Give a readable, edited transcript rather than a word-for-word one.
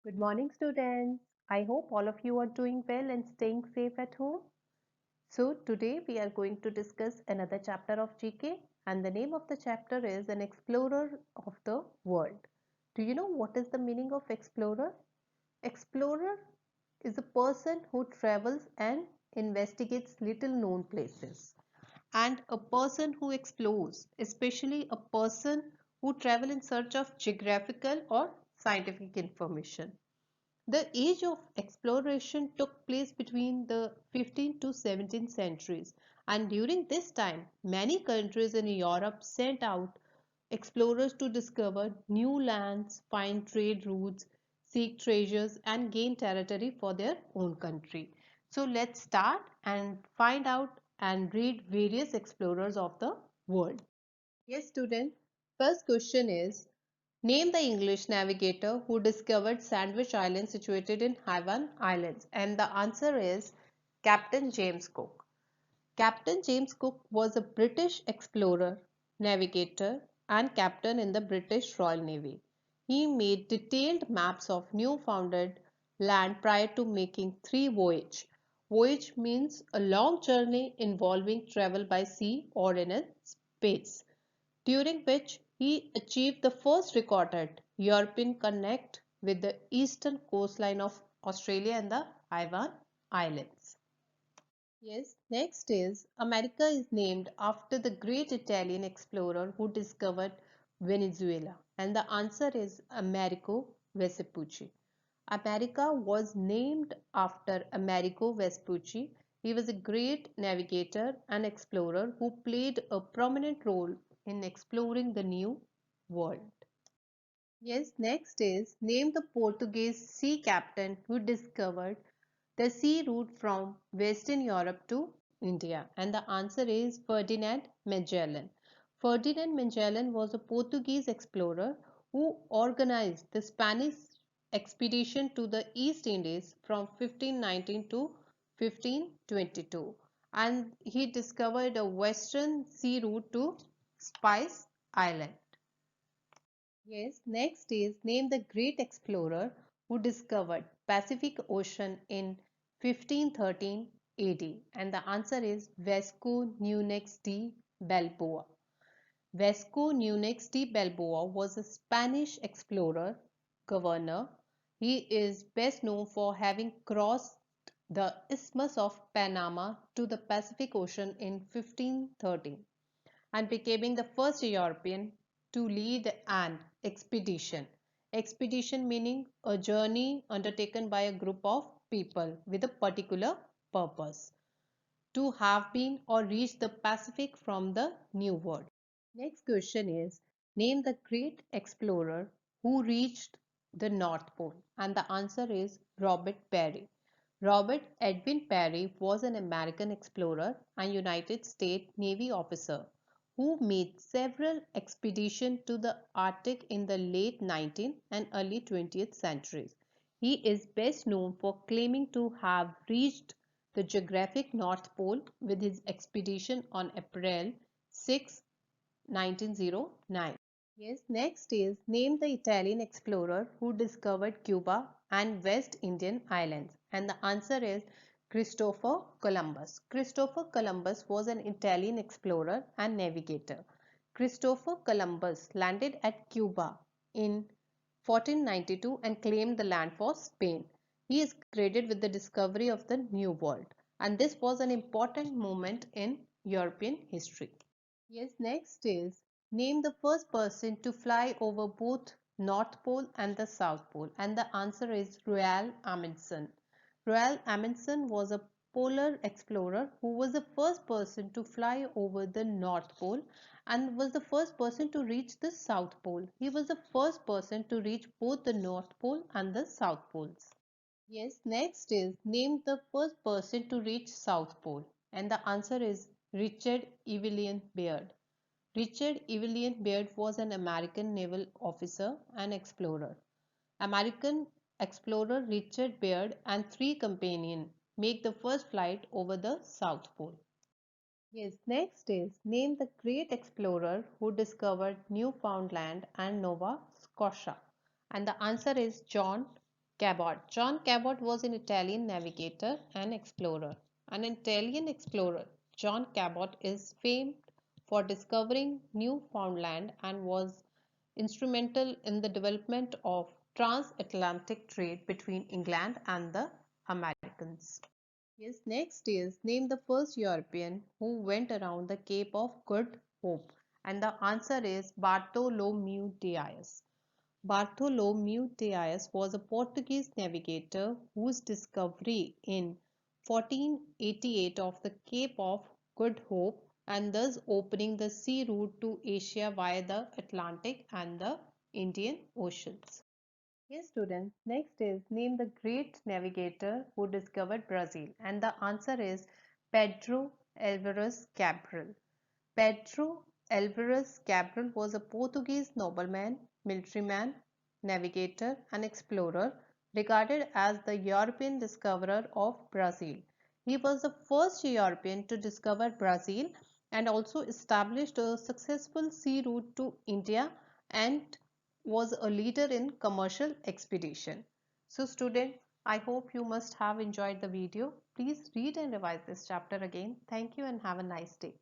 Good morning, students. I hope all of you are doing well and staying safe at home. So, today we are going to discuss another chapter of GK, and the name of the chapter is An Explorer of the World. Do you know what is the meaning of explorer? Explorer is a person who travels and investigates little known places, and a person who explores, especially a person who travel in search of geographical or scientific information. The age of exploration took place between the 15th to 17th centuries, and during this time, many countries in Europe sent out explorers to discover new lands, find trade routes, seek treasures, and gain territory for their own country. So, let's start and find out and read various explorers of the world. Yes, student. First question is, name the English navigator who discovered Sandwich Islands situated in Hainan Islands. And the answer is Captain James Cook. Captain James Cook was a British explorer, navigator, and captain in the British Royal Navy. He made detailed maps of Newfoundland land prior to making three voyages. Voyage means a long journey involving travel by sea or in a space, during which he achieved the first recorded European connect with the eastern coastline of Australia and the Ivan Islands. Yes, next is America is named after the great Italian explorer who discovered Venezuela, and the answer is Amerigo Vespucci. America was named after Amerigo Vespucci. He was a great navigator and explorer who played a prominent role in exploring the New World. Yes, next is name the Portuguese sea captain who discovered the sea route from Western Europe to India. And the answer is Ferdinand Magellan. Ferdinand Magellan was a Portuguese explorer who organized the Spanish expedition to the East Indies from 1519 to 1522, and he discovered a western sea route to Spice Island. Yes, next is name the great explorer who discovered Pacific Ocean in 1513 AD, and the answer is Vasco Nunez de Balboa. Vasco Nunez de Balboa was a Spanish explorer, governor. He is best known for having crossed the Isthmus of Panama to the Pacific Ocean in 1513 and becoming the first European to lead an expedition. Expedition meaning a journey undertaken by a group of people with a particular purpose to have been or reach the Pacific from the New World. Next question is name the great explorer who reached the North Pole, and the answer is Robert Peary. Robert Edwin Peary was an American explorer and United States Navy officer who made several expeditions to the Arctic in the late 19th and early 20th centuries. He is best known for claiming to have reached the geographic North Pole with his expedition on April 6, 1909. Yes, next is name the Italian explorer who discovered Cuba and West Indian Islands. And the answer is Christopher Columbus. Christopher Columbus was an Italian explorer and navigator. Christopher Columbus landed at Cuba in 1492 and claimed the land for Spain. He is credited with the discovery of the New World, and this was an important moment in European history. Yes, next is name the first person to fly over both North Pole and the South Pole, and the answer is Royal Amundsen. Royal Amundsen was a polar explorer who was the first person to fly over the North Pole and was the first person to reach the South Pole. He was the first person to reach both the North Pole and the South Poles. Yes, next is name the first person to reach South Pole, and the answer is Richard Evelyn Baird. Richard Evelyn Baird was an American naval officer and explorer. American explorer Richard Baird and three companions make the first flight over the South Pole. Yes, next is name the great explorer who discovered Newfoundland and Nova Scotia. And the answer is John Cabot. John Cabot was an Italian navigator and explorer. An Italian explorer, John Cabot is famed for discovering Newfoundland and was instrumental in the development of transatlantic trade between England and the Americans. Yes, next is name the first European who went around the Cape of Good Hope. And the answer is Bartholomew Dias. Bartholomew Dias was a Portuguese navigator whose discovery in 1488 of the Cape of Good Hope and thus opening the sea route to Asia via the Atlantic and the Indian Oceans. Yes, students. Next is name the great navigator who discovered Brazil. And the answer is Pedro Alvares Cabral. Pedro Alvares Cabral was a Portuguese nobleman, militaryman, navigator, and explorer, regarded as the European discoverer of Brazil. He was the first European to discover Brazil and also established a successful sea route to India and was a leader in commercial expedition. So students, I hope you must have enjoyed the video. Please read and revise this chapter again. Thank you and have a nice day.